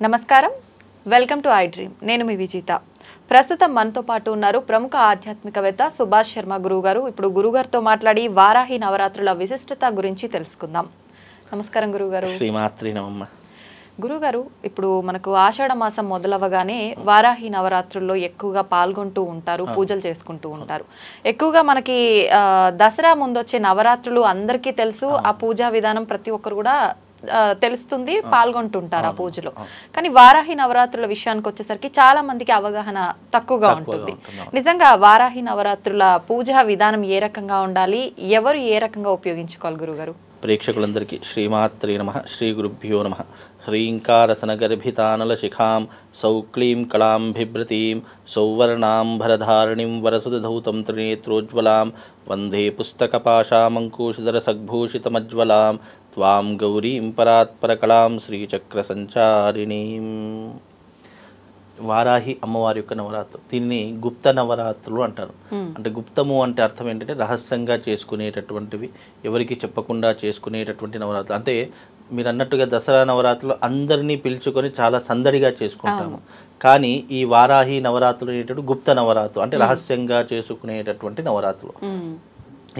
నమస్కారం, welcome to I dream. నేను మీ విజిత. ప్రస్తుతం మనతో పాటు ఉన్నారు ప్రముఖ ఆధ్యాత్మికవేత్త సుభాష్ శర్మ గురువు గారు. ఇప్పుడు గురుగారితో మాట్లాడి వారాహి నవరాత్రుల విశిష్టత గురించి తెలుసుకుందాం. నమస్కారం గురుగారు. శ్రీమాత్రి నమః. గురుగారు, ఇప్పుడు మనకు ఆషాఢ మాసం మొదలవగానే వారాహి నవరాత్రుల్లో ఎక్కువగా పాల్గొంటూ ఉంటారు, పూజలు చేసుకుంటూ ఉంటారు. ఎక్కువగా మనకి దసరా ముందొచ్చే నవరాత్రులు అందరికీ తెలుసు. ఆ పూజా విధానం ప్రతి ఒక్కరు కూడా తెలుస్తుంది, పాల్గొంటుంటారు ఆ పూజలో. కానీ వారాహి నవరాత్రుల విషయానికి వచ్చేసరికి చాలా మందికి అవగాహన తక్కువగా ఉంటుంది. నిజంగా వారాహి నవరాత్రుల పూజా విధానం ఏ రకంగా ఉండాలి, ఎవరు ఏ రకంగా ఉపయోగించుకోవాలి గురుగారు? ప్రేక్షకులందరికీ శ్రీమాత్రి నమః. శ్రీ గురుభ్యో నమః. హ్రీంకారసనగర్భితానల శిఖాం సౌక్లీం కళాం బిభ్రతీం సౌవర్ణాం భరధారిణీం వరసుధౌతం త్రినేత్రోజ్వలాం వందే పుస్తకపాశామంకుశధర సద్భూషితమజ్వలాం త్వాం గౌరీం పరాత్పరకళాం శ్రీచక్రసంచారిణీం. వారాహి అమ్మవారి యొక్క నవరాత్రులు, దీనిని గుప్త నవరాత్రులు అంటారు. అంటే గుప్తము అంటే అర్థం ఏంటంటే రహస్యంగా చేసుకునేటటువంటివి, ఎవరికి చెప్పకుండా చేసుకునేటటువంటి నవరాత్రులు. అంటే మీరు అన్నట్టుగా దసరా నవరాత్రులు అందరినీ పిలుచుకొని చాలా సందడిగా చేసుకుంటాము. కానీ ఈ వారాహి నవరాత్రులు అనేటటువంటి గుప్త నవరాత్రులు, అంటే రహస్యంగా చేసుకునేటటువంటి నవరాత్రులు.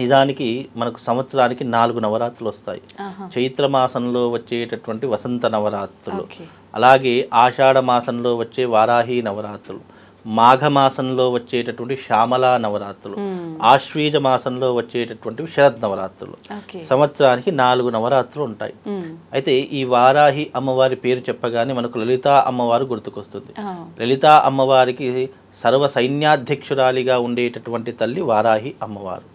నిజానికి మనకు సంవత్సరానికి 4 నవరాత్రులు వస్తాయి. చైత్రమాసంలో వచ్చేటటువంటి వసంత నవరాత్రులు, అలాగే ఆషాఢ మాసంలో వచ్చే వారాహి నవరాత్రులు, మాఘమాసంలో వచ్చేటటువంటి శ్యామలా నవరాత్రులు, ఆశ్వీజ మాసంలో వచ్చేటటువంటి శరద్ నవరాత్రులు. సంవత్సరానికి 4 నవరాత్రులు ఉంటాయి. అయితే ఈ వారాహి అమ్మవారి పేరు చెప్పగానే మనకు లలితా అమ్మవారు గుర్తుకొస్తుంది. లలితా అమ్మవారికి సర్వ సైన్యాధ్యక్షురాలిగా ఉండేటటువంటి తల్లి వారాహి అమ్మవారు.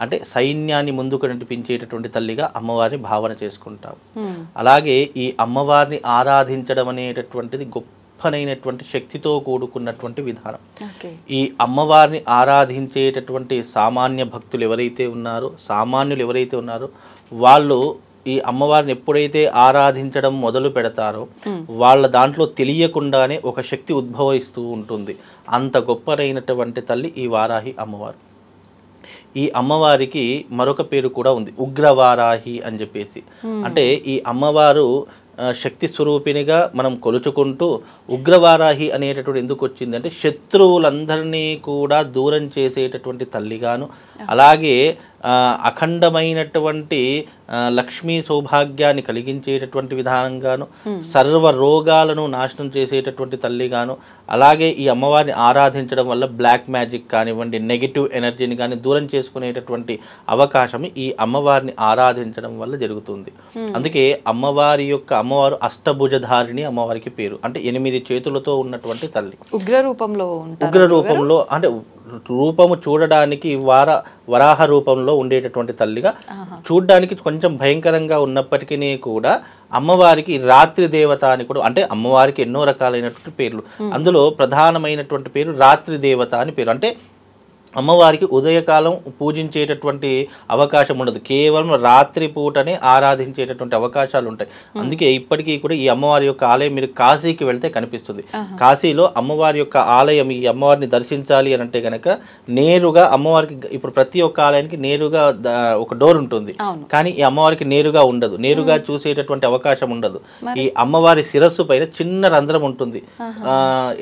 అంటే సైన్యాన్ని ముందుకు నడిపించేటటువంటి తల్లిగా అమ్మవారిని భావన చేసుకుంటాం. అలాగే ఈ అమ్మవారిని ఆరాధించడం అనేటటువంటిది గొప్పనైనటువంటి శక్తితో కూడుకున్నటువంటి విధానం. ఈ అమ్మవారిని ఆరాధించేటటువంటి సామాన్య భక్తులు ఎవరైతే ఉన్నారో, సామాన్యులు ఎవరైతే ఉన్నారో, వాళ్ళు ఈ అమ్మవారిని ఎప్పుడైతే ఆరాధించడం మొదలు పెడతారో వాళ్ళ దాంట్లో తెలియకుండానే ఒక శక్తి ఉద్భవిస్తూ ఉంటుంది. అంత గొప్పనైనటువంటి తల్లి ఈ వారాహి అమ్మవారు. ఈ అమ్మవారికి మరొక పేరు కూడా ఉంది, ఉగ్రవారాహి అని చెప్పేసి. అంటే ఈ అమ్మవారు శక్తి స్వరూపినిగా మనం కొలుచుకుంటూ ఉగ్రవారాహి అనేటటువంటి ఎందుకు వచ్చిందంటే శత్రువులందరినీ కూడా దూరం చేసేటటువంటి తల్లిగాను, అలాగే అఖండమైనటువంటి లక్ష్మీ సౌభాగ్యాన్ని కలిగించేటటువంటి విధానంగాను, సర్వ రోగాలను నాశనం చేసేటటువంటి తల్లిగాను, అలాగే ఈ అమ్మవారిని ఆరాధించడం వల్ల బ్లాక్ మ్యాజిక్ కానివ్వండి, నెగిటివ్ ఎనర్జీని కానీ దూరం చేసుకునేటటువంటి అవకాశం ఈ అమ్మవారిని ఆరాధించడం వల్ల జరుగుతుంది. అందుకే అమ్మవారు అష్టభుజధారిణి అమ్మవారికి పేరు. అంటే 8 చేతులతో ఉన్నటువంటి తల్లి, ఉగ్ర రూపంలో, అంటే రూపము చూడడానికి వరాహ రూపంలో ఉండేటటువంటి తల్లిగా, చూడడానికి కొంచెం భయంకరంగా ఉన్నప్పటికీ కూడా అమ్మవారికి రాత్రి దేవత అని కూడా, అంటే అమ్మవారికి ఎన్నో రకాలైనటువంటి పేర్లు, అందులో ప్రధానమైనటువంటి పేరు రాత్రి దేవత అని పేరు. అంటే అమ్మవారికి ఉదయకాలం పూజించేటటువంటి అవకాశం ఉండదు, కేవలం రాత్రి పూటనే ఆరాధించేటటువంటి అవకాశాలు ఉంటాయి. అందుకే ఇప్పటికీ కూడా ఈ అమ్మవారి యొక్క ఆలయం మీరు కాశీకి వెళ్తే కనిపిస్తుంది. కాశీలో అమ్మవారి యొక్క ఆలయం, ఈ అమ్మవారిని దర్శించాలి అని అంటే కనుక నేరుగా అమ్మవారికి, ఇప్పుడు ప్రతి ఒక్క ఆలయానికి నేరుగా ఒక డోర్ ఉంటుంది, కానీ ఈ అమ్మవారికి నేరుగా ఉండదు, నేరుగా చూసేటటువంటి అవకాశం ఉండదు. ఈ అమ్మవారి శిరస్సు పైన చిన్న రంధ్రం ఉంటుంది.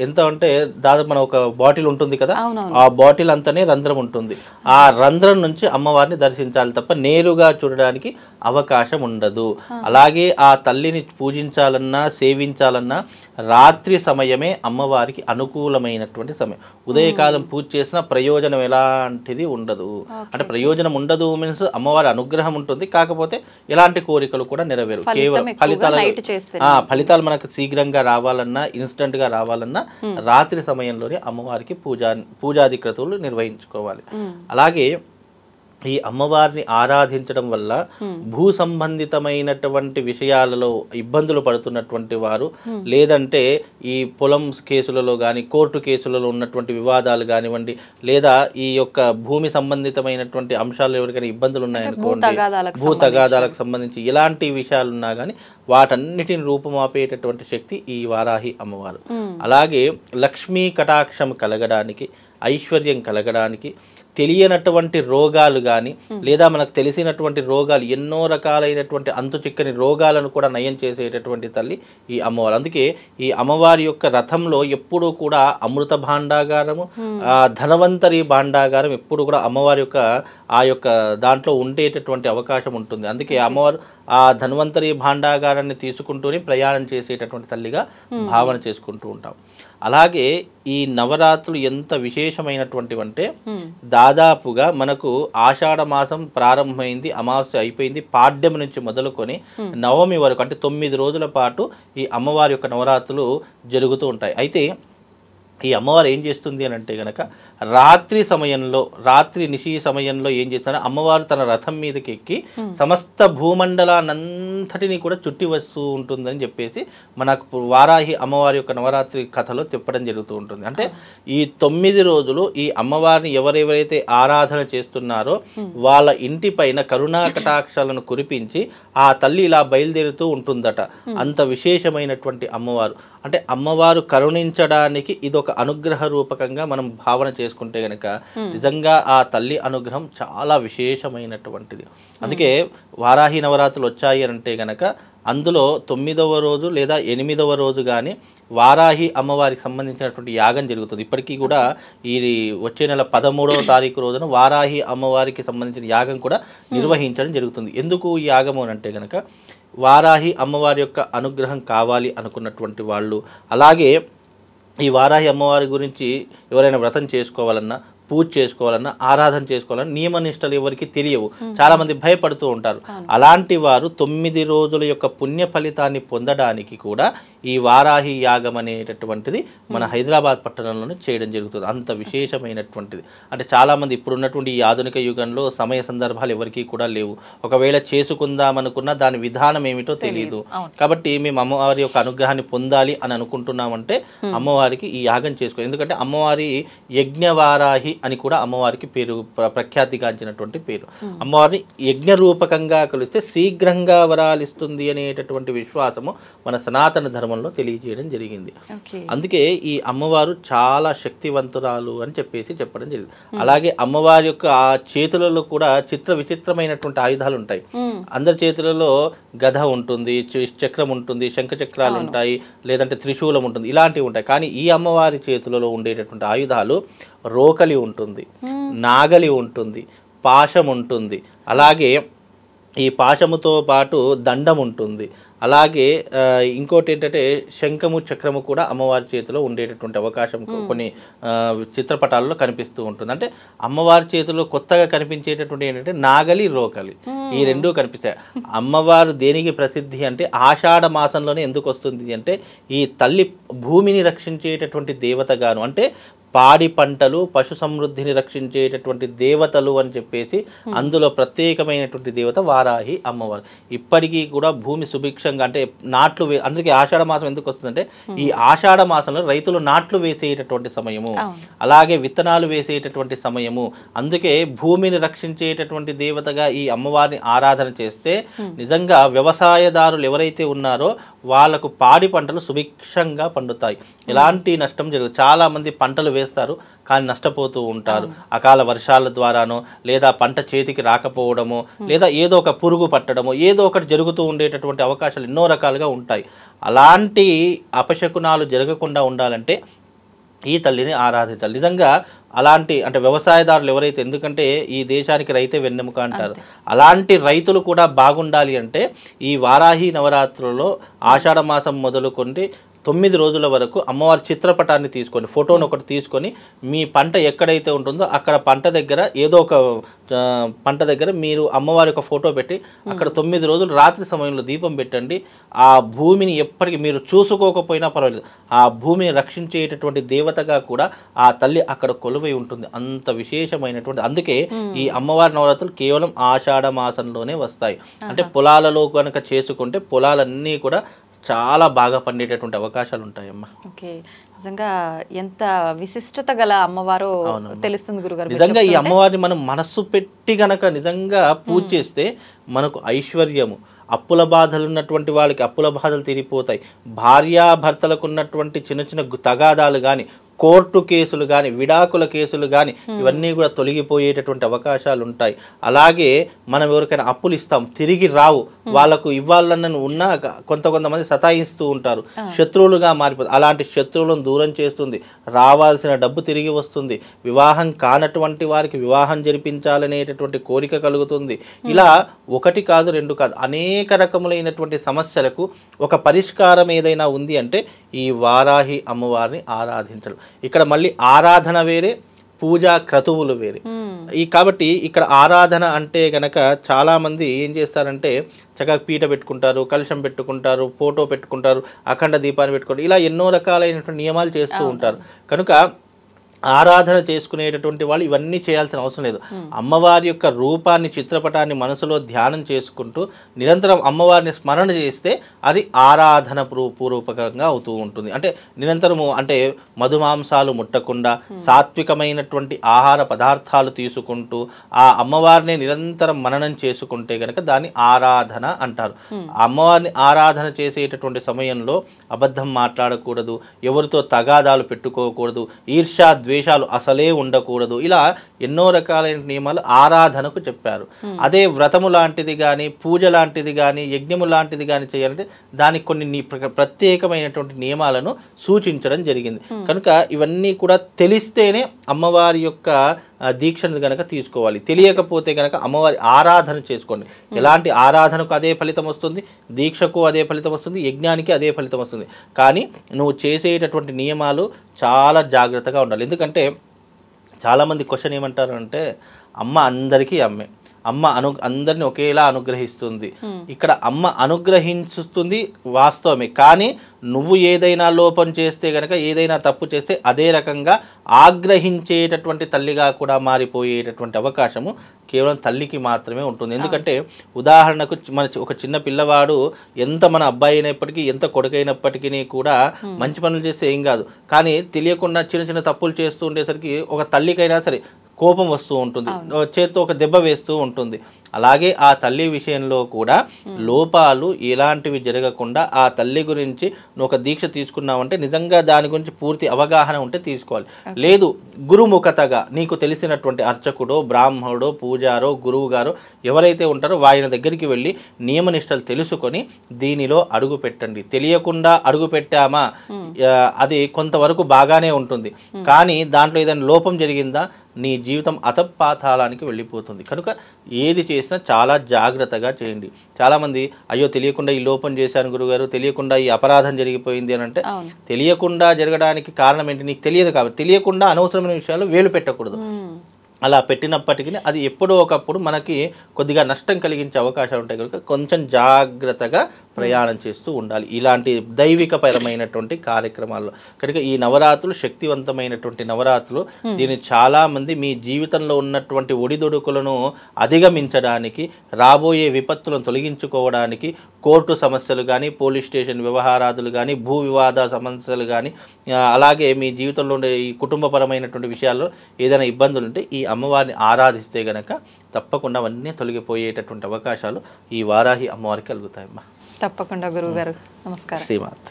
ఎంత అంటే దాదాపు మన ఒక బాటిల్ ఉంటుంది కదా, ఆ బాటిల్ అంతనే రంధ్రం ఉంటుంది. ఆ రంధ్రం నుంచి అమ్మవారిని దర్శించాలి తప్ప నేరుగా చూడడానికి అవకాశం ఉండదు. అలాగే ఆ తల్లిని పూజించాలన్నా సేవించాలన్నా రాత్రి సమయమే అమ్మవారికి అనుకూలమైనటువంటి సమయం. ఉదయకాలం పూజ చేసిన ప్రయోజనం ఎలాంటిది ఉండదు. అంటే ప్రయోజనం ఉండదు మీన్స్ అమ్మవారి అనుగ్రహం ఉంటుంది, కాకపోతే ఎలాంటి కోరికలు కూడా నెరవేరు. కేవలం ఫలితాలు మనకు శీఘ్రంగా రావాలన్నా, ఇన్స్టెంట్ గా రావాలన్నా రాత్రి సమయంలోనే అమ్మవారికి పూజాది క్రతువులు నిర్వహించుకోవాలి. అలాగే ఈ అమ్మవారిని ఆరాధించడం వల్ల భూ సంబంధితమైనటువంటి విషయాలలో ఇబ్బందులు పడుతున్నటువంటి వారు, లేదంటే ఈ పొలం కేసులలో కానీ కోర్టు కేసులలో ఉన్నటువంటి వివాదాలు కానివ్వండి, లేదా ఈ యొక్క భూమి సంబంధితమైనటువంటి అంశాలు ఎవరికైనా ఇబ్బందులు ఉన్నాయనుకోండి, భూ తగాదాలకు సంబంధించి ఎలాంటి విషయాలు ఉన్నా కానీ వాటన్నిటిని రూపుమాపేటటువంటి శక్తి ఈ వారాహి అమ్మవారు. అలాగే లక్ష్మీ కటాక్షం కలగడానికి, ఐశ్వర్యం కలగడానికి, తెలియనటువంటి రోగాలు కానీ లేదా మనకు తెలిసినటువంటి రోగాలు ఎన్నో రకాలైనటువంటి అంతు చిక్కని రోగాలను కూడా నయం చేసేటటువంటి తల్లి ఈ అమ్మవారు. అందుకే ఈ అమ్మవారి యొక్క రథంలో ఎప్పుడూ కూడా అమృత భాండాగారము, ధనవంతరి భాండాగారం ఎప్పుడు కూడా అమ్మవారి యొక్క ఆ యొక్క దాంట్లో ఉండేటటువంటి అవకాశం ఉంటుంది. అందుకే అమ్మవారు ఆ ధన్వంతరి భాండాగారాన్ని తీసుకుంటూనే ప్రయాణం చేసేటటువంటి తల్లిగా భావన చేసుకుంటూ ఉంటాం. అలాగే ఈ నవరాత్రులు ఎంత విశేషమైనటువంటివంటే దాదాపుగా మనకు ఆషాఢ మాసం ప్రారంభమైంది, అమావాస్య అయిపోయింది, పాడ్యం నుంచి మొదలుకొని నవమి వరకు అంటే 9 రోజుల పాటు ఈ అమ్మవారి యొక్క నవరాత్రులు జరుగుతూ ఉంటాయి. అయితే ఈ అమ్మవారు ఏం చేస్తుంది అని అంటే గనక రాత్రి నిశి సమయంలో ఏం చేస్తారంటే అమ్మవారు తన రథం మీదకి ఎక్కి సమస్త భూమండలాన్నంతటిని కూడా చుట్టి వస్తూ ఉంటుందని చెప్పేసి మనకు వారాహి అమ్మవారి యొక్క నవరాత్రి కథలో చెప్పడం జరుగుతూ ఉంటుంది. అంటే ఈ 9 రోజులు ఈ అమ్మవారిని ఎవరెవరైతే ఆరాధన చేస్తున్నారో వాళ్ళ ఇంటి పైన కరుణా కటాక్షాలను కురిపించి ఆ తల్లి ఇలా బయలుదేరుతూ ఉంటుందట. అంత విశేషమైనటువంటి అమ్మవారు. అంటే అమ్మవారు కరుణించడానికి ఇదొక అనుగ్రహ రూపకంగా మనం భావన చేసుకుంటే గనక నిజంగా ఆ తల్లి అనుగ్రహం చాలా విశేషమైనటువంటిది. అందుకే వారాహి నవరాత్రులు వచ్చాయి అంటే గనక అందులో 9వ రోజు లేదా 8వ రోజు కానీ వారాహి అమ్మవారికి సంబంధించినటువంటి యాగం జరుగుతుంది. ఇప్పటికీ కూడా ఈ వచ్చే నెల 13వ తారీఖు రోజున వారాహి అమ్మవారికి సంబంధించిన యాగం కూడా నిర్వహించడం జరుగుతుంది. ఎందుకు ఈ యాగము అని అంటే గనక వారాహి అమ్మవారి యొక్క అనుగ్రహం కావాలి అనుకున్నటువంటి వాళ్ళు, అలాగే ఈ వారాహి అమ్మవారి గురించి ఎవరైనా వ్రతం చేసుకోవాలన్నా, పూజ చేసుకోవాలన్నా, ఆరాధన చేసుకోవాలన్నా నియమనిష్టలు ఎవరికి తెలియవు, చాలా మంది భయపడుతూ ఉంటారు. అలాంటి వారు 9 రోజుల యొక్క పుణ్య ఫలితాన్ని పొందడానికి కూడా ఈ వారాహి యాగం అనేటటువంటిది మన హైదరాబాద్ పట్టణంలోనే చేయడం జరుగుతుంది. అంత విశేషమైనటువంటిది. అంటే చాలామంది ఇప్పుడున్నటువంటి ఈ ఆధునిక యుగంలో సమయ సందర్భాలు ఎవరికి కూడా లేవు. ఒకవేళ చేసుకుందామనుకున్నా దాని విధానం ఏమిటో తెలియదు. కాబట్టి మేము అమ్మవారి యొక్క అనుగ్రహాన్ని పొందాలి అని అనుకుంటున్నామంటే అమ్మవారికి ఈ యాగం చేసుకోవాలి. ఎందుకంటే అమ్మవారి యజ్ఞవారాహి అని కూడా అమ్మవారికి పేరు, ప్రఖ్యాతిగాంచినటువంటి పేరు. అమ్మవారిని యజ్ఞ రూపకంగా కొలిస్తే శీఘ్రంగా వరాలిస్తుంది అనేటటువంటి విశ్వాసము మన సనాతన ధర్మంలో తెలియజేయడం జరిగింది. అందుకే ఈ అమ్మవారు చాలా శక్తివంతురాలు అని చెప్పేసి చెప్పడం జరిగింది. అలాగే అమ్మవారి యొక్క ఆ చేతులలో కూడా విచిత్రమైనటువంటి ఆయుధాలు ఉంటాయి. అందరి చేతులలో గద ఉంటుంది, చక్రం ఉంటుంది, శంఖ చక్రాలు ఉంటాయి, లేదంటే త్రిశూలం ఉంటుంది, ఇలాంటివి ఉంటాయి. కానీ ఈ అమ్మవారి చేతులలో ఉండేటటువంటి ఆయుధాలు రోకలి ఉంటుంది, నాగలి ఉంటుంది, పాశం ఉంటుంది, అలాగే ఈ పాశముతో పాటు దండం ఉంటుంది, అలాగే ఇంకోటి ఏంటంటే శంఖము చక్రము కూడా అమ్మవారి చేతిలో ఉండేటటువంటి అవకాశం కొన్ని చిత్రపటాలలో కనిపిస్తూ ఉంటుంది. అంటే అమ్మవారి చేతిలో కొత్తగా కనిపించేటటువంటి ఏంటంటే నాగలి, రోకలి, ఈ రెండూ కనిపిస్తాయి. అమ్మవారు దేనికి ప్రసిద్ధి అంటే ఆషాఢ మాసంలోనే ఎందుకు వస్తుంది అంటే ఈ తల్లి భూమిని రక్షించేటటువంటి దేవతగాను, అంటే పాడి పంటలు, పశు సమృద్ధిని రక్షించేటటువంటి దేవతలు అని చెప్పేసి అందులో ప్రత్యేకమైనటువంటి దేవత వారాహి అమ్మవారు. ఇప్పటికీ కూడా భూమి సుభిక్షంగా, అంటే నాట్లు అందుకే ఆషాఢ మాసం ఎందుకు వస్తుందంటే ఈ ఆషాఢ మాసంలో రైతులు నాట్లు వేసేటటువంటి సమయము, అలాగే విత్తనాలు వేసేటటువంటి సమయము. అందుకే భూమిని రక్షించేటటువంటి దేవతగా ఈ అమ్మవారిని ఆరాధన చేస్తే నిజంగా వ్యవసాయదారులు ఎవరైతే ఉన్నారో వాళ్ళకు పాడి పంటలు సుభిక్షంగా పండుతాయి, ఎలాంటి నష్టం జరగదు. చాలా మంది పంటలు వేస్తారు కానీ నష్టపోతూ ఉంటారు. అకాల వర్షాల ద్వారానో, లేదా పంట చేతికి రాకపోవడము, లేదా ఏదో ఒక పురుగు పట్టడము, ఏదో ఒకటి జరుగుతూ ఉండేటటువంటి అవకాశాలు ఎన్నో రకాలుగా ఉంటాయి. అలాంటి అపశకునాలు జరగకుండా ఉండాలంటే ఈ తల్లిని ఆరాధించాలి. నిజంగా అలాంటి అంటే వ్యవసాయదారులు ఎవరైతే, ఎందుకంటే ఈ దేశానికి రైతే వెన్నెముక అంటారు, అలాంటి రైతులు కూడా బాగుండాలి అంటే ఈ వారాహి నవరాత్రులలో ఆషాఢ మాసం మొదలుకొని 9 రోజుల వరకు అమ్మవారి చిత్రపటాన్ని తీసుకొని, ఫోటోను ఒకటి తీసుకొని మీ పంట ఎక్కడైతే ఉంటుందో అక్కడ పంట దగ్గర ఏదో ఒక పంట దగ్గర మీరు అమ్మవారి యొక్క ఫోటో పెట్టి అక్కడ 9 రోజులు రాత్రి సమయంలో దీపం పెట్టండి. ఆ భూమిని ఎప్పటికీ మీరు చూసుకోకపోయినా పర్వాలేదు, ఆ భూమిని రక్షించేటటువంటి దేవతగా కూడా ఆ తల్లి అక్కడ కొలువై ఉంటుంది. అంత విశేషమైనటువంటి, అందుకే ఈ అమ్మవారి నవరాత్రులు కేవలం ఆషాఢ మాసంలోనే వస్తాయి. అంటే పొలాలలో కనుక చేసుకుంటే పొలాలన్నీ కూడా చాలా బాగా పండేటటువంటి అవకాశాలు ఉంటాయమ్మా. ఓకే, నిజంగా ఎంత విశిష్టత గల అమ్మవారో తెలుస్తుంది గురుగారు. నిజంగా ఈ అమ్మవారిని మనం మనస్సు పెట్టి గనక నిజంగా పూజ చేస్తే మనకు ఐశ్వర్యము, అప్పుల బాధలు ఉన్నటువంటి వాళ్ళకి అప్పుల బాధలు తీరిపోతాయి, భార్యాభర్తలకు ఉన్నటువంటి చిన్న చిన్న తగాదాలు కానీ, కోర్టు కేసులు కానీ విడాకుల కేసులు కానీ ఇవన్నీ కూడా తొలగిపోయేటటువంటి అవకాశాలు ఉంటాయి. అలాగే మనం ఎవరికైనా అప్పులు ఇస్తాం, తిరిగి రావు, వాళ్ళకు ఇవ్వాలని ఉన్నా కొంతమంది సతాయిస్తూ ఉంటారు, శత్రువులుగా మారిపోతుంది. అలాంటి శత్రువులను దూరం చేస్తుంది, రావాల్సిన డబ్బు తిరిగి వస్తుంది, వివాహం కానటువంటి వారికి వివాహం జరిపించాలనేటటువంటి కోరిక కలుగుతుంది. ఇలా ఒకటి కాదు రెండు కాదు అనేక రకములైనటువంటి సమస్యలకు ఒక పరిష్కారం ఏదైనా ఉంది అంటే ఈ వారాహి అమ్మవారిని ఆరాధించడం. ఇక్కడ మళ్ళీ ఆరాధన వేరే, పూజా క్రతువులు వేరే. కాబట్టి ఇక్కడ ఆరాధన అంటే గనక చాలా మంది ఏం చేస్తారంటే చక్కగా పీట పెట్టుకుంటారు, కలశం పెట్టుకుంటారు, ఫోటో పెట్టుకుంటారు, అఖండ దీపాన్ని పెట్టుకుంటారు, ఇలా ఎన్నో రకాలైనటువంటి నియమాలు చేస్తూ ఉంటారు. కనుక ఆరాధన చేసుకునేటటువంటి వాళ్ళు ఇవన్నీ చేయాల్సిన అవసరం లేదు. అమ్మవారి యొక్క రూపాన్ని, చిత్రపటాన్ని మనసులో ధ్యానం చేసుకుంటూ నిరంతరం అమ్మవారిని స్మరణ చేస్తే అది ఆరాధన పూర్వకంగా అవుతూ ఉంటుంది. అంటే నిరంతరము అంటే మధుమాంసాలు ముట్టకుండా సాత్వికమైనటువంటి ఆహార పదార్థాలు తీసుకుంటూ ఆ అమ్మవారిని నిరంతరం మననం చేసుకుంటే కనుక దాన్ని ఆరాధన అంటారు. అమ్మవారిని ఆరాధన చేసేటటువంటి సమయంలో అబద్ధం మాట్లాడకూడదు, ఎవరితో తగాదాలు పెట్టుకోకూడదు, ఈర్ష్యా ద్వేషాలు అసలే ఉండకూడదు. ఇలా ఎన్నో రకాలైన నియమాలు ఆరాధనకు చెప్పారు. అదే వ్రతము లాంటిది కానీ, పూజ లాంటిది కానీ, యజ్ఞము లాంటిది కానీ చేయాలంటే దానికి కొన్ని ప్రత్యేకమైనటువంటి నియమాలను సూచించడం జరిగింది. కనుక ఇవన్నీ కూడా తెలిస్తేనే అమ్మవారి యొక్క దీక్షను గనక తీసుకోవాలి. తెలియకపోతే గనక అమ్మవారి ఆరాధన చేసుకోండి. ఎలాంటి ఆరాధనకు అదే ఫలితం వస్తుంది, దీక్షకు అదే ఫలితం వస్తుంది, యజ్ఞానికి అదే ఫలితం వస్తుంది. కానీ నువ్వు చేసేటటువంటి నియమాలు చాలా జాగ్రత్తగా ఉండాలి. ఎందుకంటే చాలామంది క్వశ్చన్ ఏమంటారు అంటే అమ్మ అందరికీ అమ్మే, అమ్మ అందరిని ఒకేలా అనుగ్రహిస్తుంది. ఇక్కడ అమ్మ అనుగ్రహిస్తుంది వాస్తవమే, కానీ నువ్వు ఏదైనా లోపం చేస్తే గనక, ఏదైనా తప్పు చేస్తే అదే రకంగా ఆగ్రహించేటటువంటి తల్లిగా కూడా మారిపోయేటటువంటి అవకాశము కేవలం తల్లికి మాత్రమే ఉంటుంది. ఎందుకంటే ఉదాహరణకు ఒక చిన్న పిల్లవాడు ఎంత మన అబ్బాయి అయినప్పటికీ, ఎంత కొడుకైనప్పటికీ కూడా మంచి పనులు చేస్తే ఏం కాదు, కానీ తెలియకుండా చిన్న చిన్న తప్పులు చేస్తూ ఉండేసరికి ఒక తల్లికైనా సరే కోపం వస్తూ ఉంటుంది, చేత్తో ఒక దెబ్బ వేస్తూ ఉంటుంది. అలాగే ఆ తల్లి విషయంలో కూడా లోపాలు ఎలాంటివి జరగకుండా ఆ తల్లి గురించి నువ్వు ఒక దీక్ష తీసుకున్నావంటే నిజంగా దాని గురించి పూర్తి అవగాహన ఉంటే తీసుకోవాలి. లేదు గురుముఖతగా నీకు తెలిసినటువంటి అర్చకుడో, బ్రాహ్మణుడో, పూజారో, గురువు గారో ఎవరైతే ఉంటారో ఆయన దగ్గరికి వెళ్ళి నియమనిష్టలు తెలుసుకొని దీనిలో అడుగు పెట్టండి. తెలియకుండా అడుగు పెట్టామా అది కొంతవరకు బాగానే ఉంటుంది, కానీ దాంట్లో ఏదైనా లోపం జరిగిందా నీ జీవితం అతపాతాళానికి వెళ్ళిపోతుంది. కనుక ఏది చేసినా చాలా జాగ్రత్తగా చేయండి. చాలామంది అయ్యో తెలియకుండా ఈ లోపం చేశాను గురుగారు, తెలియకుండా ఈ అపరాధం జరిగిపోయింది అని అంటే తెలియకుండా జరగడానికి కారణం ఏంటి? నీకు తెలియదు కాబట్టి. తెలియకుండా అనవసరమైన విషయాలు వేలు పెట్టకూడదు. అలా పెట్టినప్పటికీ అది ఎప్పుడో ఒకప్పుడు మనకి కొద్దిగా నష్టం కలిగించే అవకాశాలు ఉంటాయి కనుక కొంచెం జాగ్రత్తగా ప్రయాణం చేస్తూ ఉండాలి ఇలాంటి దైవికపరమైనటువంటి కార్యక్రమాల్లో. కనుక ఈ నవరాత్రులు శక్తివంతమైనటువంటి నవరాత్రులు. దీన్ని చాలామంది మీ జీవితంలో ఉన్నటువంటి ఒడిదొడుకులను అధిగమించడానికి, రాబోయే విపత్తులను తొలగించుకోవడానికి, కోర్టు సమస్యలు కానీ, పోలీస్ స్టేషన్ వ్యవహారాదులు కానీ, భూ వివాద సమస్యలు కానీ, అలాగే మీ జీవితంలో ఉండే ఈ కుటుంబపరమైనటువంటి విషయాల్లో ఏదైనా ఇబ్బందులు ఉంటే ఈ అమ్మవారిని ఆరాధిస్తే గనక తప్పకుండా అవన్నీ తొలగిపోయేటటువంటి అవకాశాలు ఈ వారాహి అమ్మవారికి కలుగుతాయమ్మా. తప్పకుండా గురువు గారు. నమస్కారం. శ్రీమాత్.